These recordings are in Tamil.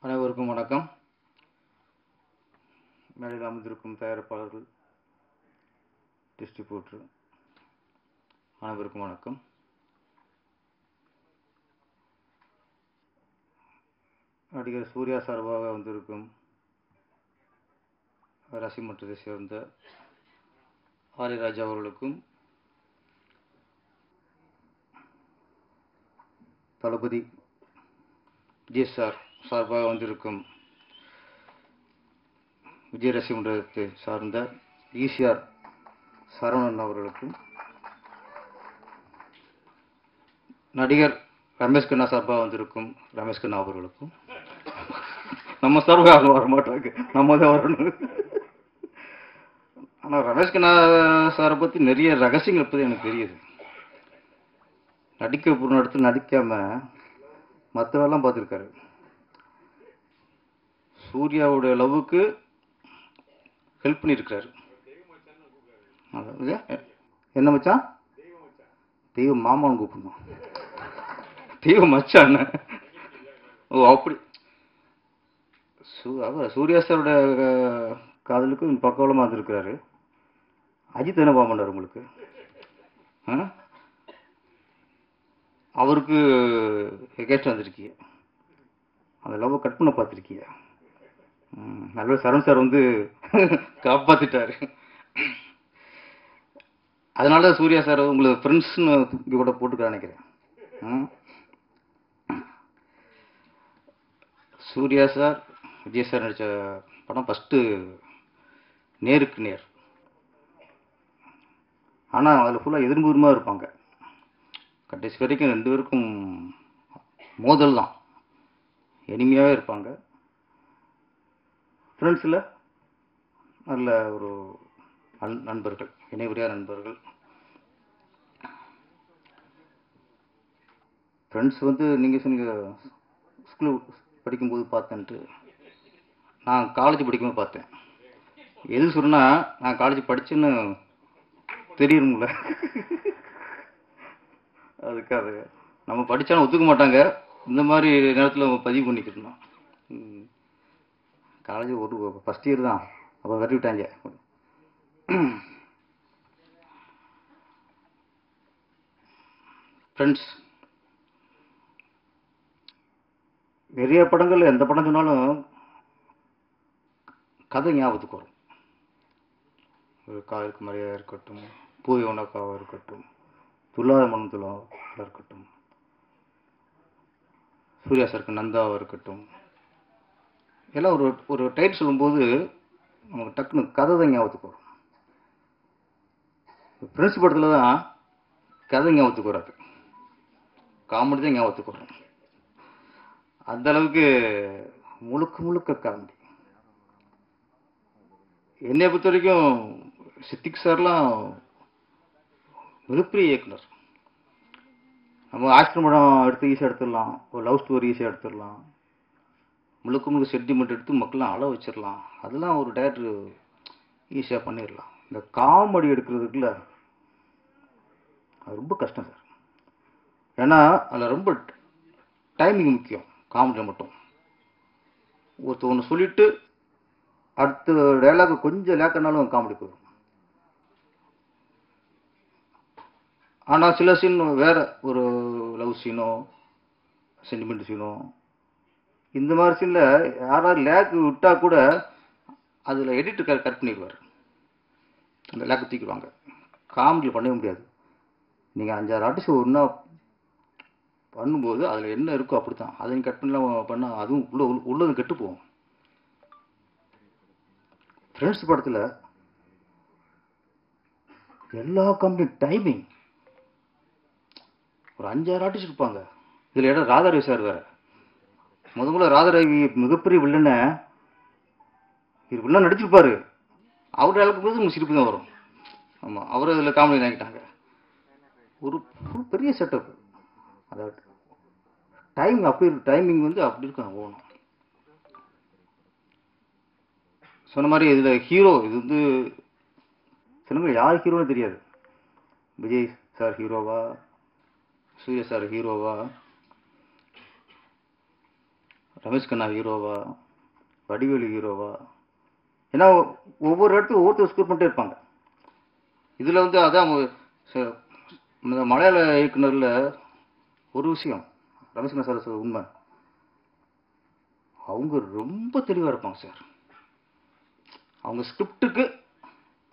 அனைவருக்கும் வணக்கம். மேடையில் அமர்ந்திருக்கும் தயாரிப்பாளர்கள், டிஸ்ட்ரிபியூட்டர் அனைவருக்கும் வணக்கம். நடிகர் சூர்யா சார்பாக வந்திருக்கும் ரசிமன்றத்தை சேர்ந்த ஆரியராஜா அவர்களுக்கும், தளபதி விஜய் சார்பாக வந்திருக்கும் விஜய் ரசிமன்றத்தை சார்ந்த ஈசிஆர் சரவணன் அவர்களுக்கும், நடிகர் ரமேஷ் கண்ணா சார்பாக வந்திருக்கும் ரமேஷ் கண்ணா அவர்களுக்கும், நம்ம சார்பாக வர மாட்டாங்க, நம்ம தான் வரணும். ஆனால் ரமேஷ் கண்ணா சாரை பற்றி நிறைய ரகசியங்கள் பற்றி எனக்கு தெரியுது. நடிக்க போன இடத்துல நடிக்காம மற்றவெல்லாம் பார்த்துருக்காரு. சூர்யாவுடைய லவ்வுக்கு ஹெல்ப் பண்ணியிருக்காரு. என்ன மச்சான்? தெய்வ மாமான்னு கூப்பிடணும். தெய்வ மச்சான். ஓ அப்படி. சூர்யா சாரோட காதலுக்கு பக்கவளமாக இருந்திருக்கிறாரு. அஜித் என்ன பாமண்டார் உங்களுக்கு? அவருக்கு எகேஸ்ட் வந்திருக்கீங்க. அந்த லவ்வை கட் பண்ண பார்த்துருக்கீங்க. நல்ல சரண் சார் வந்து காப்பாற்றிட்டாரு. அதனால சூர்யா சார் உங்களுக்கு ஃப்ரெண்ட்ஸ்னு இங்கே கூட போட்டுக்க நினைக்கிறேன். சூர்யா சார் விஜய் சார் நடித்த படம் ஃபஸ்ட்டு நேருக்கு நேர். ஆனால் அதில் ஃபுல்லாக எதிர்முகமாக இருப்பாங்க. கடைசி வரைக்கும் ரெண்டு பேருக்கும் மோதல் தான், எளிமையாகவே இருப்பாங்க. ஃப்ரெண்ட்ஸில் நல்ல ஒரு நண்பர்கள், இணைவரியா நண்பர்கள். ஃப்ரெண்ட்ஸ் வந்து நீங்கள் சொன்னீங்க ஸ்கூல் படிக்கும்போது பார்த்தேன்ட்டு. நான் காலேஜ் படிக்கும்போது பார்த்தேன். எது சொன்னால் நான் காலேஜ் படித்தேன்னு தெரியணும்ல. அதுக்காக நம்ம படித்தாலும் ஒத்துக்க மாட்டாங்க. இந்த மாதிரி நேரத்தில் நம்ம பதிவு பண்ணிக்கிட்டோம். காலேஜ் ஒரு ஃபஸ்ட் இயர் தான், அப்போ விரட்டி விட்டாங்க. ஃப்ரெண்ட்ஸ், நிறைய படங்கள் எந்த படம் சொன்னாலும் கதை ஞாபகத்துக்கு வரும். ஒரு காலுக்கு மரியாதை இருக்கட்டும், பூவை உனக்காக இருக்கட்டும், துல்லாத மனம் துல்லாக இருக்கட்டும், சூர்யா சாருக்கு நந்தாவாக இருக்கட்டும், எல்லாம் ஒரு ஒரு டைட் சொல்லும்போது நமக்கு டக்குன்னு கதை தான் ஞாபகத்துக்கு வரும். ஃப்ரெண்ட்ஸ் படத்தில் தான் கதை ஞாபகத்துக்கு வராது, காமெடி தான் ஞாபகத்துக்கு வரும். அந்த அளவுக்கு முழுக்க முழுக்க காமெடி. என்னை பொறுத்த வரைக்கும் சித்திக் சார்லாம் மிகப்பெரிய இயக்குனர். நம்ம ஆக்ஷன் படம் எடுத்து ஈஸியாக எடுத்துடலாம், ஒரு லவ் ஸ்டோரி ஈஸியாக எடுத்துடலாம், முழுக்க முழுக்க சென்டிமெண்ட் எடுத்து மக்கள்லாம் அழ வச்சிடலாம். அதெல்லாம் ஒரு டேரக்டர் ஈஸியாக பண்ணிடலாம். இந்த காமெடி எடுக்கிறதுக்குள்ள அது ரொம்ப கஷ்டம் சார். ஏன்னா அதில் ரொம்ப டைமிங் முக்கியம். காமெடியில் மட்டும் ஒன்று சொல்லிவிட்டு அடுத்த டைலாக் கொஞ்சம் லேக்கனாலும் காமெடி போயிடும். ஆனால் சில சீன் வேறு, ஒரு லவ் சீனோ சென்டிமெண்ட் சீனோ, இந்த மாதிரி சீனில் யாராவது லேக் விட்டால் கூட அதில் எடிட்டர் கரெக்ட் பண்ணிடுவார். அந்த லேக்கு தூக்கிடுவாங்க. காமெடியில் பண்ணவே முடியாது. நீங்கள் 5-6 ஆர்டிஸ்ட் ஒன்றா பண்ணும்போது அதில் என்ன இருக்கோ அப்படி தான். அதை கட் பண்ணலாம் பண்ணால் அதுவும் உள்ளதும் கெட்டு போகும். ஃப்ரெண்ட்ஸ் படத்தில் எல்லா காமெடியும் டைமிங். ஒரு 5-6 ஆர்டிஸ்ட் இருப்பாங்க. இதில் இடம் ராதாரவி சார் வேறு. முதல்ல ராதாரவி மிகப்பெரிய வில்லனை இது வில்லன் நடிச்சிருப்பாரு. அவருடைய அளவுக்கு போது உங்களுக்கு சிரிப்பு தான் வரும். ஆமாம், அவரை இதில் காமெடி நினைக்கிட்டாங்க. ஒரு பெரிய செட்டப். அதாவது டைமிங் அப்படி இருக்கு. டைமிங் வந்து அப்படி இருக்கும். போகணும் சொன்ன மாதிரி இதில் ஹீரோ, இது வந்து சில யார் ஹீரோன்னு தெரியாது. விஜய் சார் ஹீரோவா, சூர்யா சார் ஹீரோவா, ரமேஷ் கண்ணா ஹீரோவா, வடிவேலு ஹீரோவா? ஏன்னா ஒவ்வொரு இடத்துக்கும் ஒவ்வொருத்தர் ஸ்கோர் பண்ணிட்டே இருப்பாங்க. இதில் வந்து அதான் ச- இந்த மலையாள இயக்குனரில் ஒரு விஷயம் ரமேஷ் கண்ணா சார் சொல்ற உண்மை, அவங்க ரொம்ப தெளிவாக இருப்பாங்க சார். அவங்க ஸ்கிரிப்டுக்கு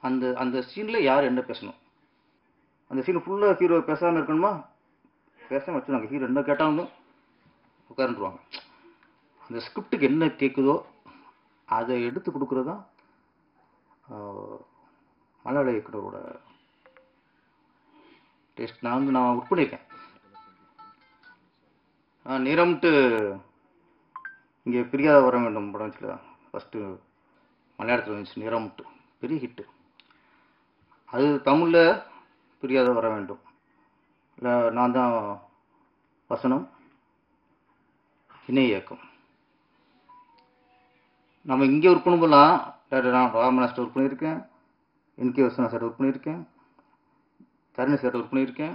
அந்த அந்த சீனில் யார் என்ன பேசணும், அந்த சீன் ஃபுல்லாக ஹீரோ பேசாமல் இருக்கணுமா, பேசாமல் வச்சுருவாங்க. ஹீரோ என்ன கேட்டாலும் உட்காந்துருவாங்க. அந்த ஸ்கிரிப்டுக்கு என்ன கேட்குதோ அதை எடுத்து கொடுக்குறது தான் மலையாள இயக்குனரோட டேஸ்ட். நான் ஒர்க் பண்ணியிருக்கேன். நிறம்ட்டு இங்கே பிரியாத வர வேண்டும் படம் வச்சுல ஃபஸ்ட்டு மலையாளத்தில் வந்துச்சு. நிறம்ட்டு பெரிய ஹிட்டு. அது தமிழில் பிரியாத வர வேண்டும். இல்லை நான் தான் வசனம், இணை இயக்கம். நம்ம இங்கே ஒர்க் பண்ணும்போதெல்லாம் நான் ராமநாஸ்டர் ஒர்க் பண்ணியிருக்கேன், என்கே வசனா சார் ஒர்க் பண்ணியிருக்கேன், தரணி சார் ஒர்க் பண்ணியிருக்கேன்,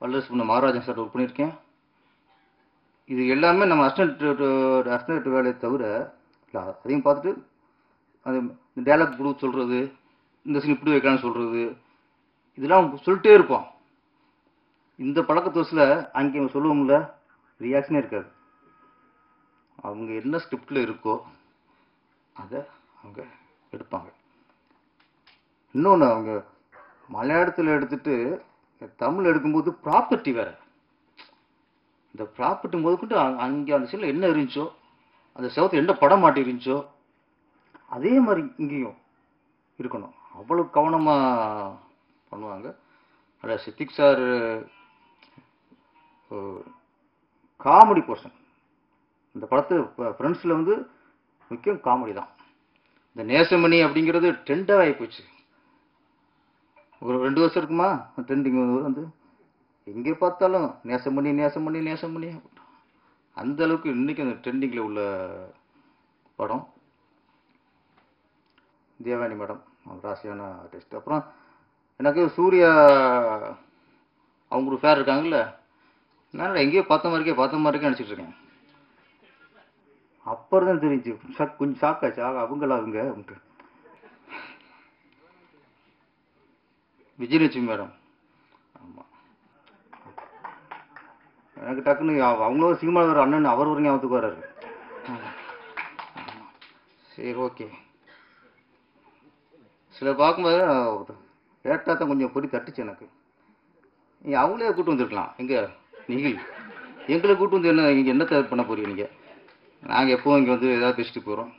வல்லரசு பண்ண மகாராஜன் சார் ஒர்க் பண்ணியிருக்கேன். இது எல்லாமே நம்ம அசிஸ்டன்ட் வேலையை தவிர இல்லை அதையும் பார்த்துட்டு அது டேலாக் கொடுக்க சொல்கிறது, இந்த சீன் இப்படி வைக்கலாம்னு சொல்கிறது, இதெல்லாம் சொல்லிட்டே இருப்போம். இந்த பழக்கத்தோசில் அங்கே சொல்லுவோம்ல, ரியாக்ஷனே இருக்காது. அவங்க என்ன ஸ்கிரிப்டில் இருக்கோ அதை அவங்க எடுப்பாங்க. இன்னொன்று, அவங்க மலையாளத்தில் எடுத்துட்டு தமிழ் எடுக்கும்போது ப்ராப்பர்ட்டி வேறு. இந்த ப்ராப்பர்ட்டி முதற்கொண்டு அங்கே அந்த சீனில் என்ன இருந்துச்சோ, அந்த செவத்தில் என்ன படம் மாட்டி இருந்துச்சோ அதே மாதிரி இங்கேயும் இருக்கணும். அவ்வளோ கவனமாக பண்ணுவாங்க. அதில் சித்திக் சார் காமெடி போர்ஷன் இந்த படத்து ஃப்ரெண்ட்ஸில் வந்து முக்கியம் காமெடி தான். இந்த நேசமணி அப்படிங்கிறது ட்ரெண்டாக ஆகி போச்சு. ஒரு 2 வருஷம் இருக்குமா ட்ரெண்டிங் வந்து எங்கே பார்த்தாலும் நேசமணி நேசமணி நேசமணி. அந்த அளவுக்கு இன்னைக்கு அந்த ட்ரெண்டிங்கில் உள்ள படம் தேவானி மேடம். அவங்க ராசியான ஆர்டிஸ்ட். அப்புறம் எனக்கு சூர்யா அவங்க ஒரு ஃபேர் இருக்காங்கல்ல, நான் எங்கேயோ பார்த்த மாதிரிக்கே நினச்சிட்டு இருக்கேன். அப்புறம் தான் தெரிஞ்சு கொஞ்சம் ஷாக்காச்சு, அவங்களா அவங்க அப்படின்ட்டு. விஜயலட்சுமி மேடம். ஆமாம், எனக்கு டக்குன்னு அவங்களும் சினிமாவில் வர அண்ணன் அவர் ஒரு ஞாபகத்துக்கு வர்றாரு. சரி, ஓகே. சில பார்க்கும்போது லேட்டாக தான் கொஞ்சம் பொறி தட்டுச்சு எனக்கு. நீங்கள் அவங்களே கூப்பிட்டு வந்துருக்கலாம். நீங்கள் எங்களை கூப்பிட்டு வந்து என்னத்தை பண்ண போறீங்க நீங்கள்? நாங்கள் எப்போவும் இங்கே வந்து ஏதாவது பேசிட்டு போகிறோம்.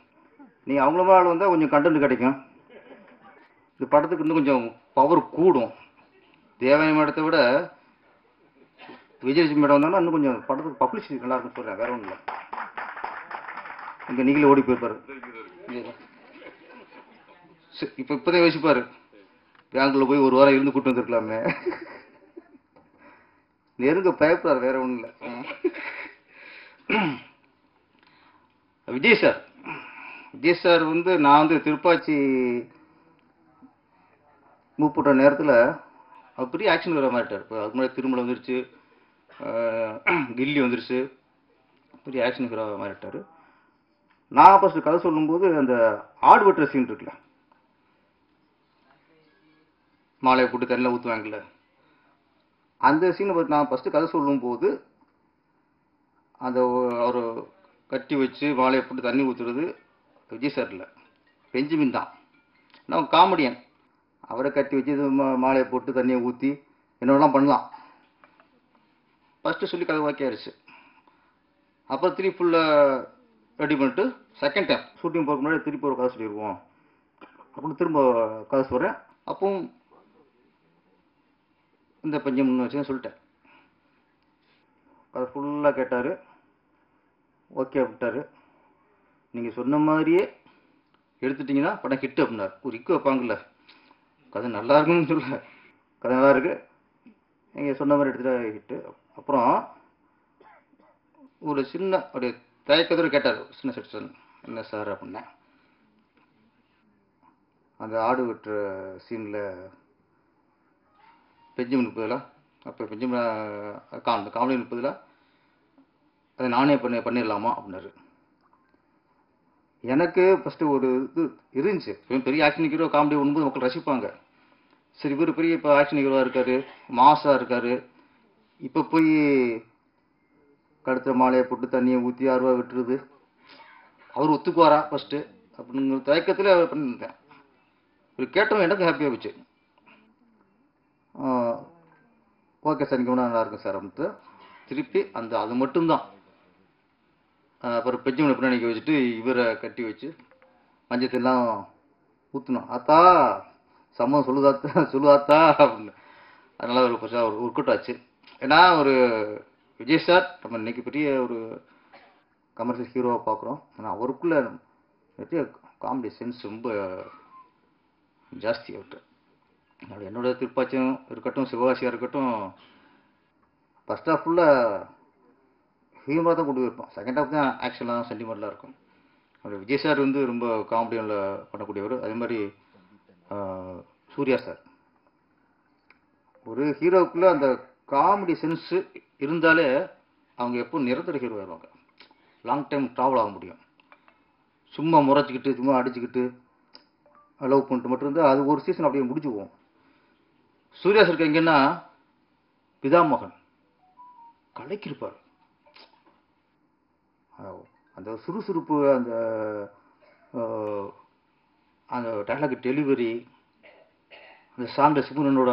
நீங்கள் அவங்கள மேலே வந்தால் கொஞ்சம் கண்டென்ட் கிடைக்கும். இந்த படத்துக்கு இன்னும் கொஞ்சம் பவர் கூடும். தேவானி மேடத்தை விட விஜயலட்சுமி மேடம் வந்தாங்கன்னா இன்னும் கொஞ்சம் படத்துக்கு பப்ளிசிட்டி நல்லா இருக்குன்னு சொல்கிறேன், வேற ஒன்றும் இல்லை. இங்கே நீங்களே ஓடி போயிருப்பாரு. இப்போதான் யோசிப்பாரு, பெங்களூர் போய் ஒரு வாரம் இருந்து கூட்டு வந்துருக்கலாமே. நெருங்க பயப்படுறாரு, வேற ஒன்றும் இல்லை. விஜய் சார் வந்து நான் வந்து திருப்பாச்சி மூப்புட்ட நேரத்தில் அவர் பெரிய ஆக்ஷன் வர மாட்டார். இப்போ அதுக்கு முன்னாடி திருமலை வந்துருச்சு, கில்லி வந்துருச்சு, பெரிய ஆக்ஷன் ஹீரோ மாறிட்டார். நான் ஃபஸ்ட்டு கதை சொல்லும்போது அந்த ஆடு வெட்டுற சீன் இருக்குல்ல, மாலையை போட்டு தண்ணியில் ஊற்றுவாங்கல்ல, அந்த சீனை பற்றி நான் ஃபஸ்ட்டு கதை சொல்லும்போது அந்த அவர் கட்டி வச்சு மாலையை போட்டு தண்ணி ஊற்றுறது விஜய் சார் இல்லை, பெஞ்சமின் தான். நான் காமெடியன், அவரை கட்டி வச்சு மாலையை போட்டு தண்ணியை ஊற்றி என்னெல்லாம் பண்ணலாம் ஃபஸ்ட்டு சொல்லி கதை வாக்கியாருச்சு. அப்புறம் திருப்பி ஃபுல்லாக ரெடி பண்ணிட்டு செகண்ட் டைம் ஷூட்டிங் போகிறதுக்கு முன்னாடி திருப்பி ஒரு கதை சொல்லிடுவோம் அப்படின்னு திரும்ப கதை சொல்கிறேன். அப்பவும் இந்த பஞ்சம் வச்சுன்னு சொல்லிட்டேன். கதை ஃபுல்லாக கேட்டார், ஓகே அப்படின்ட்டாரு. நீங்கள் சொன்ன மாதிரியே எடுத்துட்டிங்கன்னா படம் ஹிட்டு அப்படின்னாரு. ஒரு இக்கு வைப்பாங்கல்ல, கதை நல்லா இருக்குன்னு சொல்ல, கதை நல்லா இருக்கு, நீங்கள் சொன்ன மாதிரி எடுத்துகிட்டா ஹிட்டு. அப்புறம் ஒரு சின்ன ஒரு தயக்கத்தோடு கேட்டார், சின்ன செக்ஷன், என்ன சார் அப்படின்னேன். அந்த ஆடு வெட்டுற சீனில் பெஞ்சமின் 30 அப்போ பெஞ்சமின் அந்த காமெடி 30 அதை நானே பண்ணிடலாமா அப்படின்னாரு. எனக்கு ஃபஸ்ட்டு ஒரு இது இருந்துச்சு. பெரிய ஆக்ஷன் ஹீரோ காமெடி பண்ணும்போது மக்கள் ரசிப்பாங்க. சரி இவர் பெரிய இப்போ ஆக்ஷன் ஹீரோவாக இருக்கார், மாஸாக இருக்கார், இப்போ போய் கழுத்தில் மாலையை போட்டு தண்ணியை ஊற்றி 6 ரூபா விட்டுருது, அவர் ஒத்துக்குவாரா ஃபஸ்ட்டு அப்படிங்கிற தயக்கத்தில் பண்ணியிருந்தேன். இவர் கேட்டவங்க எனக்கு ஹாப்பியாக போச்சு. ஓகே சார், இங்கே நல்லா இருக்கும் சார் அப்படின்ட்டு திருப்பி அது மட்டும்தான். அப்புறம் பெஞ்சமினை பின்னாடி நிற்க வச்சுட்டு இவரை கட்டி வச்சு மஞ்சத்தெல்லாம் ஊற்றணும். ஆத்தா சம்மதம் சொல்லுதாத்தா அப்படின்னு. அதனால ஒரு ஒர்க் அவுட் ஆச்சு. ஏன்னா ஒரு விஜய் சார் நம்ம இன்னைக்கு பெரிய ஒரு கமர்ஷியல் ஹீரோவாக பார்க்குறோம். ஆனால் அவருக்குள்ள நிறைய காமெடி சென்ஸ் ரொம்ப ஜாஸ்தி அவர்கிட்ட. என்னோட திருப்பாச்சியம் இருக்கட்டும், சிவகாசியாக இருக்கட்டும், ஃபர்ஸ்ட் ஹாஃப் ஃபுல்லாக ஹியூமராக தான் கொண்டு போயிருப்போம். செகண்ட் ஹாஃப் தான் ஆக்ஷன்லாம் சென்டிமெண்ட்லாம் இருக்கும். அவர் விஜய் சார் ரொம்ப காமெடியில் பண்ணக்கூடியவர். அதே மாதிரி சூர்யா சார் ஒரு ஹீரோவுக்குள்ளே அந்த காமெடி சென்ஸு இருந்தாலே அவங்க எப்போ நிரந்தர ஹீரோ ஆயிடுவாங்க. லாங் டைம் ட்ராவல் ஆக முடியும். சும்மா முறைச்சிக்கிட்டு சும்மா அடிச்சுக்கிட்டு லவ் பண்ணிட்டு மட்டும் இருந்தால் அது ஒரு சீசன் அப்படியே முடிஞ்சு போகும். சூர்யா சாருக்கு எங்கன்னா பிதாமகன் கலைக்கிருப்பார். அந்த சுறுசுறுப்பு, அந்த அந்த டைலாக் டெலிவரி, அந்த சாங்கில் சிமுனனோட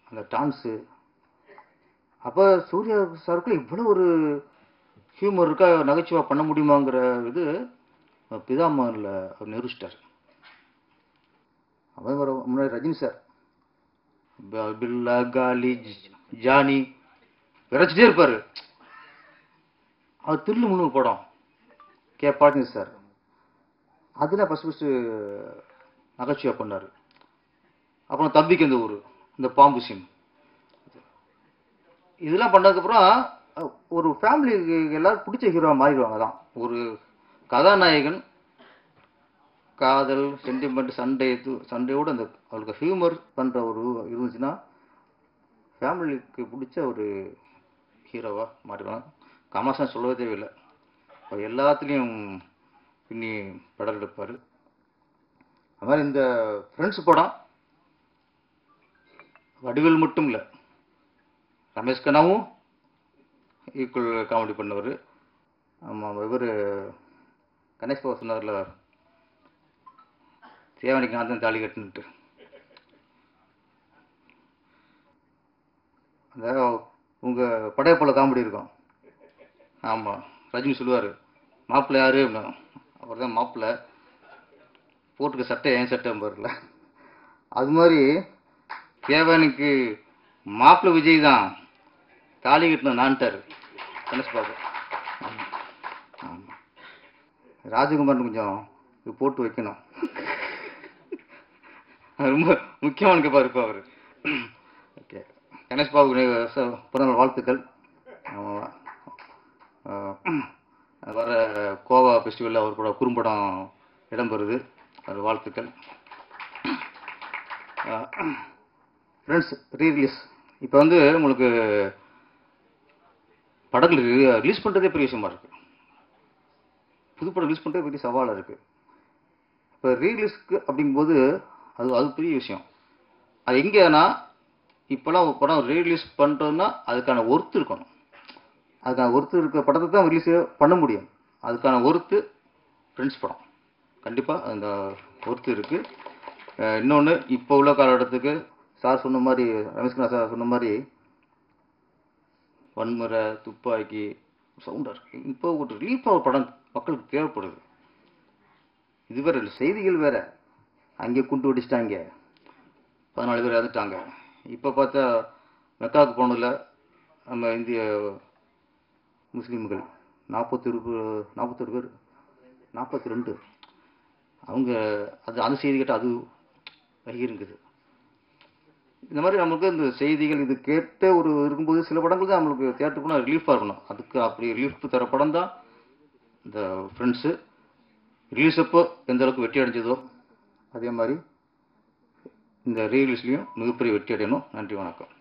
அந்த டான்ஸு, அப்போ சூர்யா சாருக்குள்ள இவ்வளோ ஒரு ஹியூமர் இருக்கா, நகைச்சுவாக பண்ண முடியுமாங்கிற இது பிதாமகனில் அவர் நிரூபிச்சிட்டார். அவன் முன்னாடி ரஜினி சார் பில்லா காலி ஜானி விரைச்சிட்டே இருப்பார். அவர் தில்லு முன்னு படம் பாட்டிங்க சார், அதில் ஃபஸ்ட்டு நகைச்சுவாக பண்ணார். அப்புறம் தம்பிக்கு இந்த ஊர், இந்த பாம்பு சீன், இதெல்லாம் பண்ணதுக்கப்புறம் ஒரு ஃபேமிலிக்கு எல்லாரும் பிடிச்ச ஹீரோவாக மாறிடுவாங்க. தான் ஒரு கதாநாயகன் காதல் சென்டிமெண்ட் சண்டையோடு அந்த அவளுக்கு ஹியூமர் பண்ணுற ஒரு இருந்துச்சுன்னா ஃபேமிலிக்கு பிடிச்ச ஒரு ஹீரோவாக மாறிடுவாங்க. கமல்ஹாசன் சொல்லவே தேவையில்லை, அவர் எல்லாத்துலேயும் பின்னி படம் எடுப்பார். அது மாதிரி இந்த ஃப்ரெண்ட்ஸ் படம் வடிவேல் மட்டும் இல்லை, ரமேஷ் கண்ணாவும் ஈக்குவல் காமெடி பண்ணவர். ஆமாம், இவர் கணேஷ் பாபு சொன்னார்ல, தேவனிக்கு நான் தான் தாலி கட்டுன்ட்டு. அந்த உங்கள் படையப்போல காமெடி இருக்கும். ஆமாம், ரஜினி சொல்லுவார் மாப்பிள்ளை யாரு அப்படின்னா, அவர் தான் மாப்பிள்ளை, போட்டுக்க சட்டை ஏன் சட்டை பாருல. அது மாதிரி தேவனுக்கு மாப்பிள்ளை விஜய் தான், தாலி கட்டின நான்ட்டார் கணேஷ் பாபு. ஆமாம், ராஜகுமார்னு கொஞ்சம் இது போட்டு வைக்கணும், ரொம்ப முக்கியமான கேட்பார் இப்போ அவர். ஓகே, கணேஷ் பாபுக்கு பிறந்தநாள் வாழ்த்துக்கள். வர கோவா ஃபெஸ்டிவலில் அவர் கூட குறும்படம் இடம்பெறுது, அது வாழ்த்துக்கள். ஃப்ரெண்ட்ஸ் ரீரிலீஸ் இப்போ உங்களுக்கு படங்கள் ரிலீஸ் பண்ணுறதே பெரிய விஷயமா இருக்குது. புதுப்படம் ரிலீஸ் பண்ணுறதே பெரிய சவாலாக இருக்குது. இப்போ ரீரிலீஸ்க்கு அப்படிங்கும்போது அது பெரிய விஷயம். அது எங்கேனா இப்போலாம் ஒரு படம் ரீரிலீஸ் பண்ணுறதுன்னா அதுக்கான ஒர்த்து இருக்கணும். அதுக்கான ஒர்த்து இருக்க படத்தை தான் ரிலீஸ் பண்ண முடியும். அதுக்கான ஒர்த்து ஃப்ரெண்ட்ஸ் படம் கண்டிப்பாக அந்த ஒர்த்து இருக்குது. இன்னொன்று, இப்போ உள்ள காலகட்டத்துக்கு சார் சொன்ன மாதிரி, ரமேஷ்குமார் சார் சொன்ன மாதிரி வன்முறை துப்பாக்கி சவுண்டாக இருக்குது. இப்போ ஒரு ரிலீஃபாக படம் மக்களுக்கு தேவைப்படுது. இது வேறு செய்திகள் வேறு, அங்கே குண்டு வெடிச்சிட்டாங்க, 14 பேர் இறந்துட்டாங்க. இப்போ பார்த்தா மெக்காவுக்கு போனதில் நம்ம இந்திய முஸ்லீம்கள் 41 பேர், 42 அவங்க அந்த செய்தி கேட்டால் அது வகிருங்குது. இந்த மாதிரி நம்மளுக்கு இந்த செய்திகள் இது கேட்ட ஒரு இருக்கும்போது சில படங்கள் தான் நம்மளுக்கு தியேட்டருக்கு போனால் ரிலீஃபாக இருக்கணும். அதுக்கு அப்படி ரிலீஃப் தர படம் தான் இந்த ஃப்ரெண்ட்ஸு. ரிலீஸ் அப்போ எந்த அளவுக்கு வெற்றி அடைஞ்சதோ அதே மாதிரி இந்த ரீரிலீஸ்லேயும் மிகப்பெரிய வெற்றி அடையணும். நன்றி, வணக்கம்.